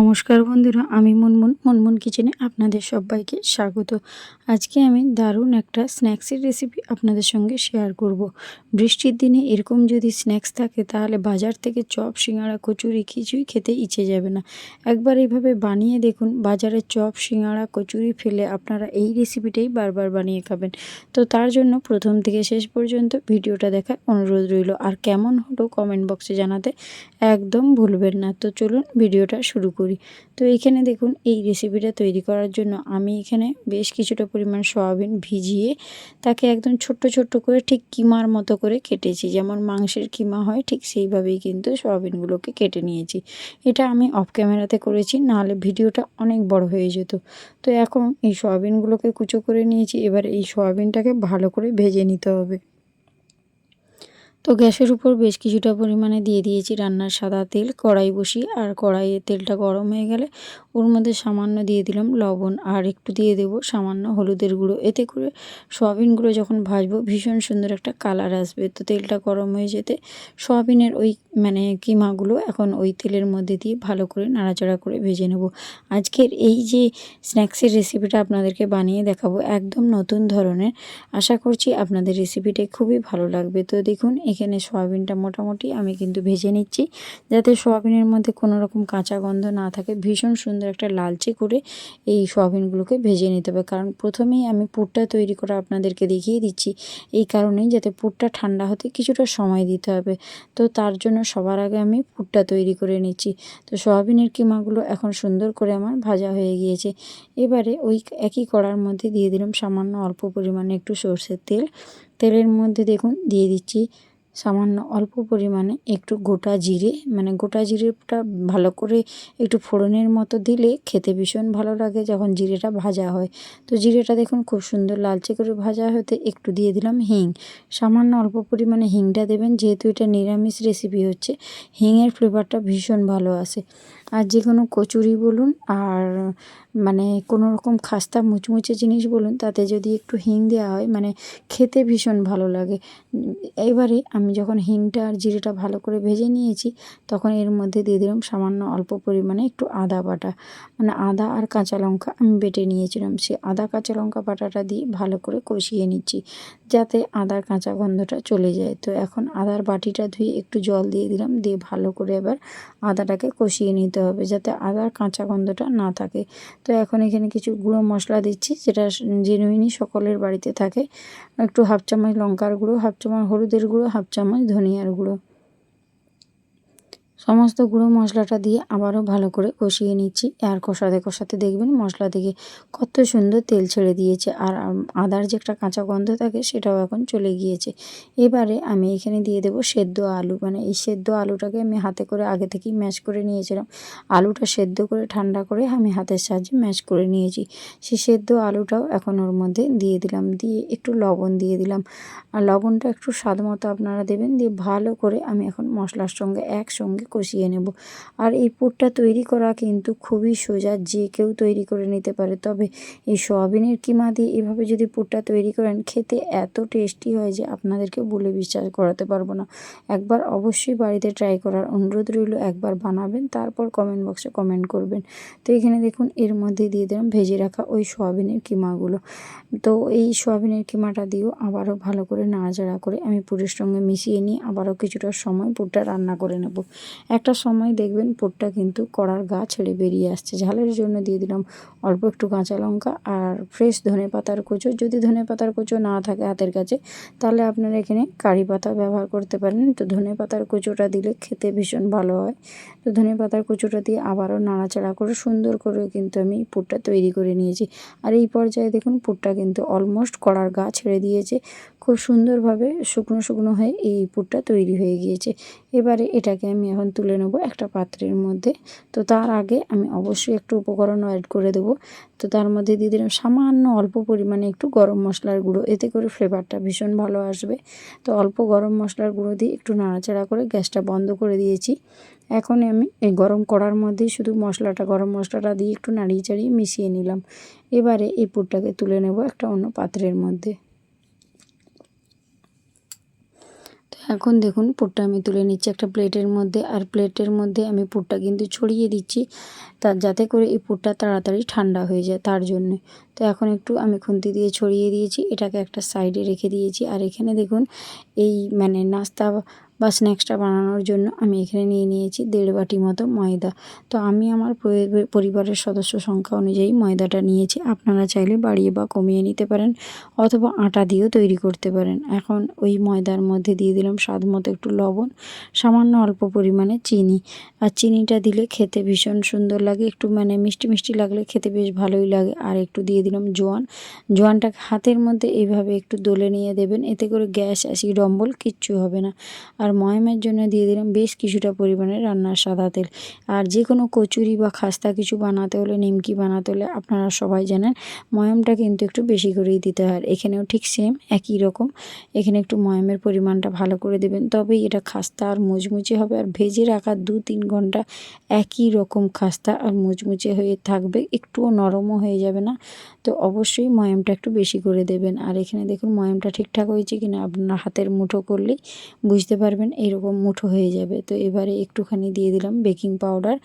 নমস্কার বন্ধুরা, আমি মুনমুন কিচেনে আপনাদের সবাইকে স্বাগত। আজকে আমি দারুণ একটা স্ন্যাক্সের রেসিপি আপনাদের সঙ্গে শেয়ার করব। বৃষ্টির দিনে এরকম যদি স্ন্যাক্স থাকে তাহলে বাজার থেকে চপ, সিঙ্গাড়া, কচুরি কিছুই খেতে ইচ্ছে যাবে না। একবার এইভাবে বানিয়ে দেখুন, বাজারে চপ, সিঙ্গাড়া, কচুরি ফেলে আপনারা এই রেসিপিটাই বারবার বানিয়ে খাবেন। তো তার জন্য প্রথম থেকে শেষ পর্যন্ত ভিডিওটা দেখার অনুরোধ রইল। আর কেমন হলো কমেন্ট বক্সে জানাতে একদম ভুলবেন না। তো চলুন ভিডিওটা শুরু করি। তো এখানে দেখুন, এই রেসিপিটা তৈরি করার জন্য আমি এখানে বেশ কিছুটা পরিমাণ সয়াবিন ভিজিয়ে তাকে একদম ছোট্ট ছোট্ট করে ঠিক কিমার মতো করে কেটেছি। যেমন মাংসের কিমা হয় ঠিক সেইভাবেই কিন্তু সয়াবিনগুলোকে কেটে নিয়েছি। এটা আমি অফ ক্যামেরাতে করেছি, নাহলে ভিডিওটা অনেক বড় হয়ে যেত। তো এখন এই সয়াবিনগুলোকে কুচো করে নিয়েছি। এবার এই সয়াবিনটাকে ভালো করে ভেজে নিতে হবে। তো গ্যাসের উপর বেশ কিছুটা পরিমাণে দিয়ে দিয়েছি রান্নার সাদা তেল। কড়াই বসিয়ে, আর কড়াইয়ে তেলটা গরম হয়ে গেলে ওর মধ্যে সামান্য দিয়ে দিলাম লবণ, আর একটু দিয়ে দেব সামান্য হলুদের গুঁড়ো। এতে করে সয়াবিনগুলো যখন ভাজবো ভীষণ সুন্দর একটা কালার আসবে। তো তেলটা গরম হয়ে যেতে সয়াবিনের ওই কিমাগুলো এখন ওই তেলের মধ্যে দিয়ে ভালো করে নাড়াচাড়া করে ভেজে নেব। আজকের এই যে স্ন্যাক্সের রেসিপিটা আপনাদেরকে বানিয়ে দেখাবো একদম নতুন ধরনের। আশা করছি আপনাদের রেসিপিটা খুবই ভালো লাগবে। তো দেখুন, এখানে সয়াবিনটা মোটামুটি আমি কিন্তু ভেজে নিচ্ছি, যাতে সয়াবিনের মধ্যে কোনো রকম কাঁচা গন্ধ না থাকে। ভীষণ সুন্দর একটা লালচে করে এই সয়াবিনগুলোকে ভেজে নিতে হবে, কারণ প্রথমেই আমি পুরটা তৈরি করা আপনাদেরকে দেখিয়ে দিচ্ছি এই কারণেই, যাতে পুরটা ঠান্ডা হতে কিছুটা সময় দিতে হবে। তো তার জন্য সবার আগে আমি পুরটা তৈরি করে নিচ্ছি। তো সয়াবিনের কিমাগুলো এখন সুন্দর করে আমার ভাজা হয়ে গিয়েছে। এবারে ওই একই কড়ার মধ্যে দিয়ে দিলাম সামান্য অল্প পরিমাণে একটু সরষের তেল। তেলের মধ্যে দেখুন দিয়ে দিচ্ছি সামান্য অল্প পরিমাণে একটু গোটা জিরে। গোটা জিরেটা ভালো করে একটু ফোড়নের মতো দিলে খেতে ভীষণ ভালো লাগে যখন জিরেটা ভাজা হয়। তো জিরেটা দেখুন খুব সুন্দর লালচে করে ভাজা হতে একটু দিয়ে দিলাম হিং। সামান্য অল্প পরিমাণে হিংটা দেবেন, যেহেতু এটা নিরামিষ রেসিপি হচ্ছে, হিংয়ের ফ্লেভারটা ভীষণ ভালো আসে। আর যে কোনো কচুরি বলুন আর কোনো রকম খাস্তা মুচমুচে জিনিস বলুন, তাতে যদি একটু হিং দেওয়া হয় খেতে ভীষণ ভালো লাগে। এবারে আমি যখন হিংটা আর জিরেটা ভালো করে ভেজে নিয়েছি, তখন এর মধ্যে দিয়ে দিলাম সামান্য অল্প পরিমাণে একটু আদা বাটা। আদা আর কাঁচা লঙ্কা আমি বেটে নিয়েছিলাম, সে আদা কাঁচা লঙ্কা বাটাটা দিয়ে ভালো করে কষিয়ে নিচ্ছি, যাতে আদার কাঁচা গন্ধটা চলে যায়। তো এখন আদার বাটিটা ধুয়ে একটু জল দিয়ে দিলাম, দিয়ে ভালো করে এবার আদাটাকে কষিয়ে নিতে হবে, যাতে আদার কাঁচা গন্ধটা না থাকে। তো এখন এখানে কিছু গুঁড়ো মশলা দিচ্ছি, যেটা জেনুইনই সকলের বাড়িতে থাকে। একটু হাফ চামচ লঙ্কার গুঁড়ো, হাফ চামচ হলুদের গুঁড়ো, হাফ চামচ ধনিয়ার গুঁড়ো। সমস্ত গুঁড়ো মশলাটা দিয়ে আবারও ভালো করে কষিয়ে নিচ্ছি। আর কষাতে কষাতে দেখবেন মশলা থেকে কত সুন্দর তেল ছেড়ে দিয়েছে, আর আদার যে একটা কাঁচা গন্ধ থাকে সেটাও এখন চলে গিয়েছে। এবারে আমি এখানে দিয়ে দেবো সেদ্ধ আলু। এই সেদ্ধ আলুটাকে আমি হাতে করে আগে থেকেই ম্যাশ করে নিয়েছিলাম। আলুটা সেদ্ধ করে ঠান্ডা করে আমি হাতের সাহায্যে ম্যাশ করে নিয়েছি। সেই সেদ্ধ আলুটাও এখন ওর মধ্যে দিয়ে দিলাম, দিয়ে একটু লবণ দিয়ে দিলাম। আর লবণটা একটু স্বাদ মতো আপনারা দেবেন। দিয়ে ভালো করে আমি এখন মশলার সঙ্গে একসঙ্গে কষিয়ে নেব। আর এই পুরটা তৈরি করা কিন্তু খুবই সোজা, যে কেউ তৈরি করে নিতে পারে। তবে এই সয়াবিনের কিমা দিয়ে এভাবে যদি পুরটা তৈরি করেন, খেতে এত টেস্টি হয় যে আপনাদেরকে বলে বিশ্বাস করাতে পারবো না। একবার অবশ্যই বাড়িতে ট্রাই করার অনুরোধ রইল। একবার বানাবেন, তারপর কমেন্ট বক্সে কমেন্ট করবেন। তো এখানে দেখুন এর মধ্যে দিয়ে দিলাম ভেজে রাখা ওই সয়াবিনের কিমাগুলো। তো এই সয়াবিনের কিমাটা দিয়েও আবারও ভালো করে নাড়াচাড়া করে আমি পুরের সঙ্গে মিশিয়ে নিয়ে আবারও কিছুটা সময় পুরটা রান্না করে নেব। একটা সময় দেখবেন পুরটা কিন্তু কড়ার গা ছেড়ে বেরিয়ে আসছে। ঝালের জন্য দিয়ে দিলাম অল্প একটু কাঁচা লঙ্কা আর ফ্রেশ ধনেপাতার কুচো। যদি ধনেপাতার কুচো না থাকে হাতের কাছে, তাহলে আপনারা এখানে কারি পাতা ব্যবহার করতে পারেন। তো ধনেপাতার কুচোটা দিলে খেতে ভীষণ ভালো হয়। তো ধনেপাতার কুচোটা দিয়ে আবারও নাড়াচাড়া করে সুন্দর করে কিন্তু আমি পুরটা তৈরি করে নিয়েছি। আর এই পর্যায়ে দেখুন পুরটা কিন্তু অলমোস্ট কড়ার গা ছেড়ে দিয়েছে। খুব সুন্দরভাবে শুকনো শুকনো হয়ে এই পুরটা তৈরি হয়ে গিয়েছে। এবারে এটাকে আমি এখন তুলে নেব একটা পাত্রের মধ্যে। তো তার আগে আমি অবশ্যই একটু উপকরণ অ্যাড করে দেবো। তো তার মধ্যে দিয়ে দিলাম সামান্য অল্প পরিমাণে একটু গরম মশলার গুঁড়ো, এতে করে ফ্লেভারটা ভীষণ ভালো আসবে। তো অল্প গরম মশলার গুঁড়ো দিয়ে একটু নাড়াচাড়া করে গ্যাসটা বন্ধ করে দিয়েছি। এখন আমি এই গরম কড়ার মধ্যেই শুধু গরম মশলাটা দিয়ে একটু নাড়িয়ে চাড়িয়ে মিশিয়ে নিলাম। এবারে এই পুরটাকে তুলে নেব একটা অন্য পাত্রের মধ্যে। তো এখন দেখুন পুরটা আমি তুলে নিচ্ছি একটা প্লেটের মধ্যে, আর প্লেটের মধ্যে আমি পুরটা কিন্তু ছড়িয়ে দিচ্ছি যাতে করে এই পুরটা তাড়াতাড়ি ঠান্ডা হয়ে যায় তার জন্য। তো এখন একটু আমি খুন্তি দিয়ে ছড়িয়ে দিয়েছি, এটাকে একটা সাইডে রেখে দিয়েছি। আর এখানে দেখুন এই মানে নাস্তা বা স্ন্যাক্সটা বানানোর জন্য আমি এখানে নিয়ে নিয়েছি 1.5 বাটি মতো ময়দা। তো আমি আমার পরিবারের সদস্য সংখ্যা অনুযায়ী ময়দাটা নিয়েছি, আপনারা চাইলে বাড়িয়ে বা কমিয়ে নিতে পারেন, অথবা আটা দিয়েও তৈরি করতে পারেন। এখন ওই ময়দার মধ্যে দিয়ে দিলাম স্বাদ মতো একটু লবণ, সামান্য অল্প পরিমাণে চিনি। আর চিনিটা দিলে খেতে ভীষণ সুন্দর লাগে, একটু মানে মিষ্টি মিষ্টি লাগলে খেতে বেশ ভালোই লাগে। আর একটু দিয়ে দিলাম জোয়ান। জোয়ানটাকে হাতের মধ্যে এইভাবে একটু দলে নিয়ে দেবেন, এতে করে গ্যাস অ্যাসিড অম্বল কিচ্ছু হবে না। আর ময়ামের জন্য দিয়ে দিলাম বেশ কিছুটা পরিমাণে রান্নার সাদা তেল। আর যে কোনো কচুরি বা খাস্তা কিছু বানাতে হলে, নিমকি বানাতে হলে আপনারা সবাই জানেন ময়ামটা কিন্তু একটু বেশি করেই দিতে হয়। এখানেও ঠিক সেম একই রকম, এখানে একটু ময়ামের পরিমাণটা ভালো করে দেবেন, তবেই এটা খাস্তা আর মুচমুচে হবে। আর ভেজে রাখা 2-3 ঘন্টা একই রকম খাস্তা আর মুচমুচে হয়ে থাকবে, একটুও নরমও হয়ে যাবে না। তো অবশ্যই ময়ামটা একটু বেশি করে দেবেন। আর এখানে দেখুন ময়ামটা ঠিকঠাক হয়েছে কিনা আপনার হাতের মুঠো করলেই বুঝতে পারবেন, এরকম মুঠো হয়ে যাবে। তো এবারে একটুখানি দিয়ে দিলাম বেকিং পাউডার,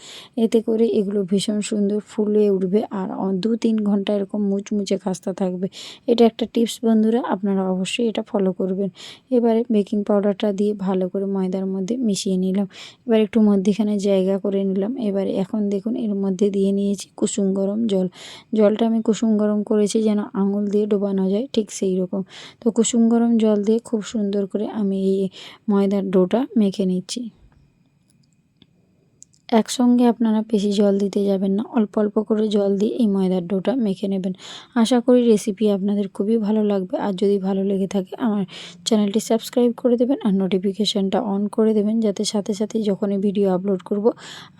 এতে করে এগুলো ভীষণ সুন্দর ফুলে উঠবে আর 2-3 ঘন্টা এরকম মুচমুচে খাস্তা থাকবে। এটা একটা টিপস বন্ধুরা, আপনারা অবশ্যই এটা ফলো করবেন। এবারে বেকিং পাউডারটা দিয়ে ভালো করে ময়দার মধ্যে মিশিয়ে নিলাম। এবার একটু মধ্যিখানে জায়গা করে নিলাম। এবারে এখন দেখুন এর মধ্যে দিয়ে নিয়েছি কুসুম গরম জল। জলটা আমি কুসুম গরম করেছি যেন আঙুল দিয়ে ডোবানো যায়, ঠিক সেই রকম। তো কুসুম গরম জল দিয়ে খুব সুন্দর করে আমি এই ময়দার ডোটা মেখে নিচ্ছি। একসঙ্গে আপনারা বেশি জল দিতে যাবেন না, অল্প অল্প করে জল দিয়ে এই ময়দার ডোটা মেখে নেবেন। আশা করি রেসিপি আপনাদের খুবই ভালো লাগবে। আর যদি ভালো লেগে থাকে আমার চ্যানেলটি সাবস্ক্রাইব করে দেবেন আর নোটিফিকেশানটা অন করে দেবেন, যাতে সাথে সাথে যখনই ভিডিও আপলোড করব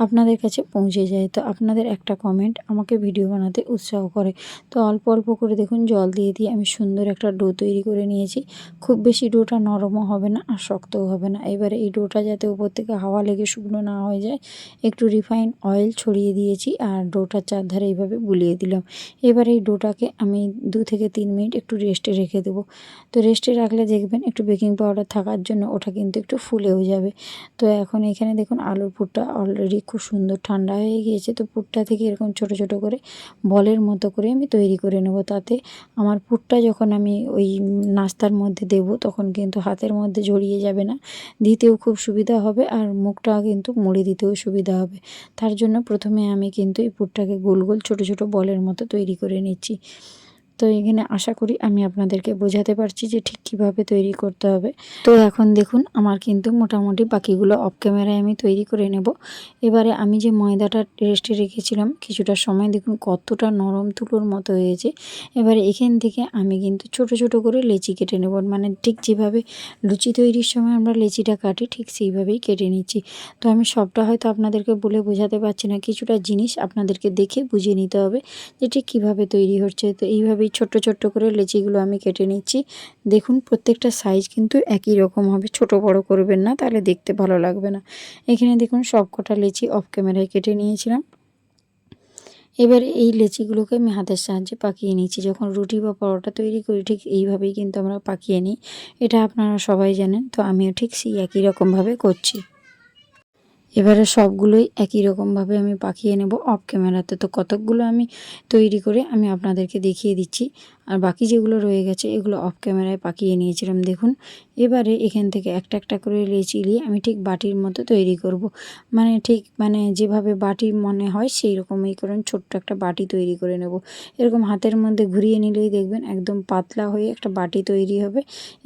আপনাদের কাছে পৌঁছে যায়। তো আপনাদের একটা কমেন্ট আমাকে ভিডিও বানাতে উৎসাহ করে। তো অল্প অল্প করে দেখুন জল দিয়ে দিয়ে আমি সুন্দর একটা ডো তৈরি করে নিয়েছি। খুব বেশি ডোটা নরমও হবে না আর শক্তও হবে না। এবারে এই ডোটা যাতে উপর থেকে হাওয়া লেগে শুকনো না হয়ে যায়, একটু রিফাইন অয়েল ছড়িয়ে দিয়েছি আর ডোটার চারধারে এইভাবে বুলিয়ে দিলাম। এবার এই ডোটাকে আমি 2 থেকে 3 মিনিট একটু রেস্টে রেখে দেবো। তো রেস্টে রাখলে দেখবেন একটু বেকিং পাউডার থাকার জন্য ওটা কিন্তু একটু ফুলেও যাবে। তো এখন এখানে দেখুন আলুর পুরটা অলরেডি খুব সুন্দর ঠান্ডা হয়ে গিয়েছে। তো পুরটা থেকে এরকম ছোট ছোট করে বলের মতো করে আমি তৈরি করে নেব। তাতে আমার পুরটা যখন আমি ওই নাস্তার মধ্যে দেব তখন কিন্তু হাতের মধ্যে জড়িয়ে যাবে না, দিতেও খুব সুবিধা হবে আর মুখটা কিন্তু মুড়ে দিতেও সুবিধা হবে। তার জন্য প্রথমে আমি কিন্তু এই পুরটাকে গোল গোল ছোট ছোট বলের মতো তৈরি করে নিচ্ছি। তো এখানে আশা করি আমি আপনাদেরকে বোঝাতে পারছি যে ঠিক কীভাবে তৈরি করতে হবে। তো এখন দেখুন আমার কিন্তু মোটামুটি বাকিগুলো অফ ক্যামেরায় আমি তৈরি করে নেব। এবারে আমি যে ময়দাটা রেস্টে রেখেছিলাম কিছুটা সময়, দেখুন কতটা নরম তুলোর মতো হয়েছে। এবারে এখান থেকে আমি কিন্তু ছোট ছোট করে লেচি কেটে নেব, মানে ঠিক যেভাবে লুচি তৈরির সময় আমরা লেচিটা কাটি ঠিক সেইভাবেই কেটে নিচ্ছি। তো আমি সবটা হয়তো আপনাদেরকে বলে বোঝাতে পারছি না, কিছুটা জিনিস আপনাদেরকে দেখে বুঝে নিতে হবে যে ঠিক কীভাবে তৈরি হচ্ছে। তো এইভাবেই ছোট্ট ছোট্ট করে লেচিগুলো আমি কেটে নিচ্ছি। দেখুন প্রত্যেকটা সাইজ কিন্তু একই রকম হবে, ছোট বড় করবেন না, তাহলে দেখতে ভালো লাগবে না। এখানে দেখুন সব কটা লেচি অফ ক্যামেরায় কেটে নিয়েছিলাম। এবার এই লেচিগুলোকে আমি হাতের সাহায্যে পাকিয়ে নিচ্ছি। যখন রুটি বা পরোটা তৈরি করি ঠিক এইভাবেই কিন্তু আমরা পাকিয়ে নিই, এটা আপনারা সবাই জানেন। তো আমিও ঠিক সেই একই রকমভাবে করছি। এবারে সবগুলোই একই রকমভাবে আমি পাকিয়ে নেব অফ ক্যামেরাতে। তো কতকগুলো আমি তৈরি করে আমি আপনাদেরকে দেখিয়ে দিচ্ছি, আর বাকি যেগুলো রয়ে গেছে এগুলো অফ ক্যামেরায় পাকিয়ে নিয়েছিলাম দেখুন। এবারে এখান থেকে একটা একটা করে লেচি নিয়ে আমি ঠিক বাটির মতো তৈরি করব, মানে ঠিক মানে যেভাবে বাটি মনে হয় সেই রকমই করুন, ছোট্ট একটা বাটি তৈরি করে নেব। এরকম হাতের মধ্যে ঘুরিয়ে নিলেই দেখবেন একদম পাতলা হয়ে একটা বাটি তৈরি হবে।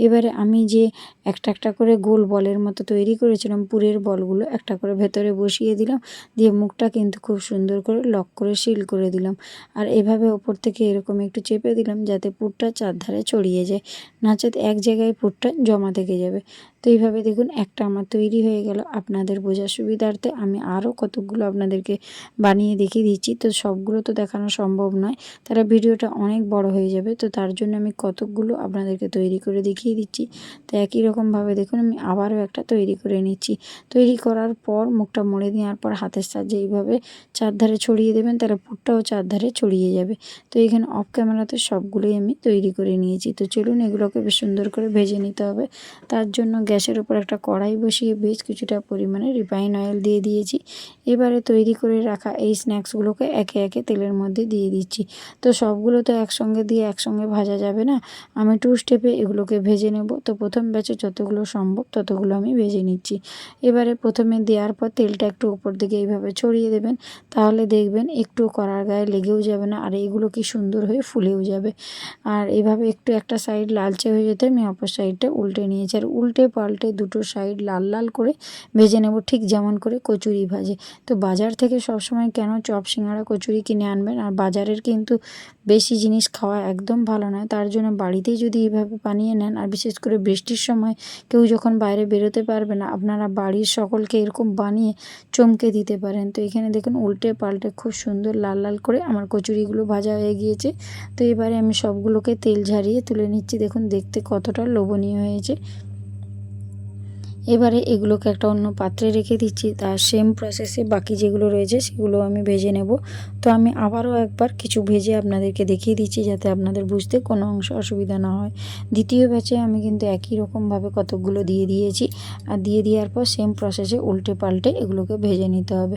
এবারে আমি যে একটা একটা করে গোল বলের মতো তৈরি করেছিলাম, পুরের বলগুলো একটা করে ভেতরে বসিয়ে দিলাম, দিয়ে মুখটা কিন্তু খুব সুন্দর করে লক করে সিল করে দিলাম। আর এভাবে ওপর থেকে এরকম একটু চেপে দিলাম যাতে পুরটা চারধারে ছড়িয়ে যায়, নচেত এক জায়গায় পুরটা জমা থেকে যাবে। তো এইভাবে দেখুন একটা আমার তৈরি হয়ে গেল। আপনাদের বোঝার সুবিধার্থে আমি আরও কতকগুলো আপনাদেরকে বানিয়ে দেখিয়ে দিচ্ছি। তো সবগুলো তো দেখানো সম্ভব নয়, তারা ভিডিওটা অনেক বড় হয়ে যাবে। তো তার জন্য আমি কতকগুলো আপনাদেরকে তৈরি করে দেখিয়ে দিচ্ছি। তো একই রকমভাবে দেখুন আমি আবারও একটা তৈরি করে নিচ্ছি। তৈরি করার পর মুখটা মুড়ে দেওয়ার পর হাতের সাহায্যে এইভাবে চারধারে ছড়িয়ে দেবেন, তাহলে পুরটাও চারধারে ছড়িয়ে যাবে। তো এখানে অফ ক্যামেরাতে সবগুলোই আমি তৈরি করে নিয়েছি। তো চলুন এগুলোকে বেশ সুন্দর করে ভেজে নিতে হবে। তার জন্য গ্যাসের উপর একটা কড়াই বসিয়ে বেশ কিছুটা পরিমাণে রিফাইন অয়েল দিয়ে দিয়েছি। এবারে তৈরি করে রাখা এই স্ন্যাক্সগুলোকে একে একে তেলের মধ্যে দিয়ে দিচ্ছি। তো সবগুলো তো একসঙ্গে দিয়ে একসঙ্গে ভাজা যাবে না, আমি 2 স্টেপে এগুলোকে ভেজে নেব। তো প্রথম ব্যাচে যতগুলো সম্ভব ততগুলো আমি ভেজে নিচ্ছি। এবারে প্রথমে দেওয়ার পর তেলটা একটু উপর দিকে এইভাবে ছড়িয়ে দেবেন, তাহলে দেখবেন একটু কড়ার গায়ে লেগেও যাবে না, আর এইগুলো কি সুন্দর হয়ে ফুলেও যাবে। আর এভাবে একটু একটা সাইড লালচে হয়ে যেতে আমি অপর সাইডটা উল্টে নিয়েছি, আর উল্টে পাল্টে দুটো সাইড লাল লাল করে ভেজে নেব, ঠিক যেমন করে কচুরি ভাজে। তো বাজার থেকে সবসময় কেন চপ সিঙ্গাড়া কচুরি কিনে আনবেন, আর বাজারের কিন্তু বেশি জিনিস খাওয়া একদম ভালো নয়। তার জন্য বাড়িতেই যদি এইভাবে বানিয়ে নেন, আর বিশেষ করে বৃষ্টির সময় কেউ যখন বাইরে বেরোতে পারবে না, আপনারা বাড়ির সকলকে এরকম বানিয়ে চমকে দিতে পারেন। তো এখানে দেখুন উল্টে পাল্টে খুব সুন্দর লাল লাল করে আমার কচুরিগুলো ভাজা হয়ে গিয়েছে। তো এবারে আমি সবগুলোকে তেল ঝারিয়ে তুলে নিচ্ছি। দেখুন দেখতে কতটা লোভনীয় হয়েছে। এবারে এগুলোকে একটা অন্য পাত্রে রেখে দিচ্ছি। তার সেম প্রসেসে বাকি যেগুলো রয়েছে সেগুলো আমি ভেজে নেব। তো আমি আবারও একবার কিছু ভেজে আপনাদেরকে দেখিয়ে দিচ্ছি, যাতে আপনাদের বুঝতে কোনো অংশ অসুবিধা না হয়। দ্বিতীয় ব্যাচে আমি কিন্তু একই রকমভাবে কতকগুলো দিয়ে দিয়েছি, আর দিয়ে দেওয়ার পর সেম প্রসেসে উল্টে পাল্টে এগুলোকে ভেজে নিতে হবে।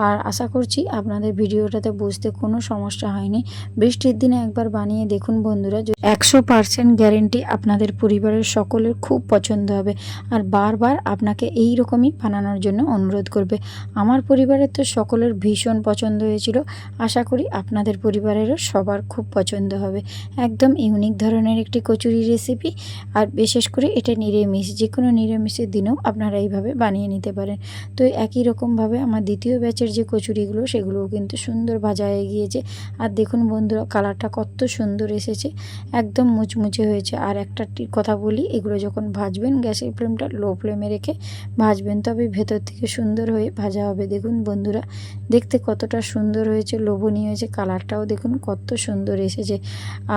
আর আশা করছি আপনাদের ভিডিওটাতে বুঝতে কোনো সমস্যা হয়নি। বৃষ্টির দিনে একবার বানিয়ে দেখুন বন্ধুরা, 100% গ্যারেন্টি আপনাদের পরিবারের সকলের খুব পছন্দ হবে, আর বারবার আপনাকে এই রকমই বানানোর জন্য অনুরোধ করবে। আমার পরিবারের তো সকলের ভীষণ পছন্দ হয়েছিল, আশা করি আপনাদের পরিবারেরও সবার খুব পছন্দ হবে। একদম ইউনিক ধরনের একটি কচুরি রেসিপি, আর বিশেষ করে এটা নিরামিষ, যে কোনো নিরামিষের দিনেও আপনারা এইভাবে বানিয়ে নিতে পারেন। তো একই রকমভাবে আমার দ্বিতীয় ব্যাচের যে কচুরিগুলো সেগুলোও কিন্তু সুন্দর ভাজা হয়ে গিয়েছে। আর দেখুন বন্ধুরা কালারটা কত সুন্দর এসেছে, একদম মুচমুচে হয়েছে। আর একটা কথা বলি, এগুলো যখন ভাজবেন গ্যাসের ফ্লেমটা লো ফ্লেমে রেখে ভাজবেন, তবে ভেতর থেকে সুন্দর হয়ে ভাজা হবে। দেখুন বন্ধুরা দেখতে কতটা সুন্দর হয়েছে, লোভনীয় হয়েছে, কালারটাও দেখুন কত সুন্দর এসেছে।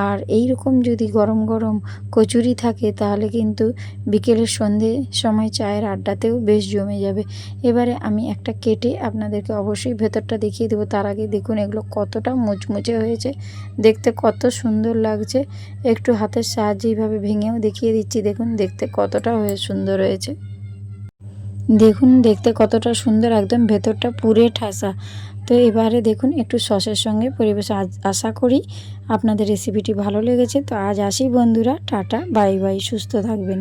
আর এই রকম যদি গরম গরম কচুরি থাকে তাহলে কিন্তু বিকেলের সন্ধে সময় চায়ের আড্ডাতেও বেশ জমে যাবে। এবারে আমি একটা কেটে আপনাদেরকে অবশ্যই ভেতরটা দেখিয়ে দেবো। তার আগে দেখুন এগুলো কতটা মুচমুচে হয়েছে, দেখতে কত সুন্দর লাগছে। একটু হাতের সাহায্যে এইভাবে ভেঙেও দেখিয়ে দিচ্ছি, দেখুন দেখতে কতটা সুন্দর হয়েছে। দেখুন দেখতে কতটা সুন্দর, একদম ভেতরটা পুরে ঠাসা। তো এবারে দেখুন একটু সসের সঙ্গে পরিবেশ। আশা করি আপনাদের রেসিপিটি ভালো লেগেছে। তো আজ আসি বন্ধুরা, টাটা বাই বাই, সুস্থ থাকবেন।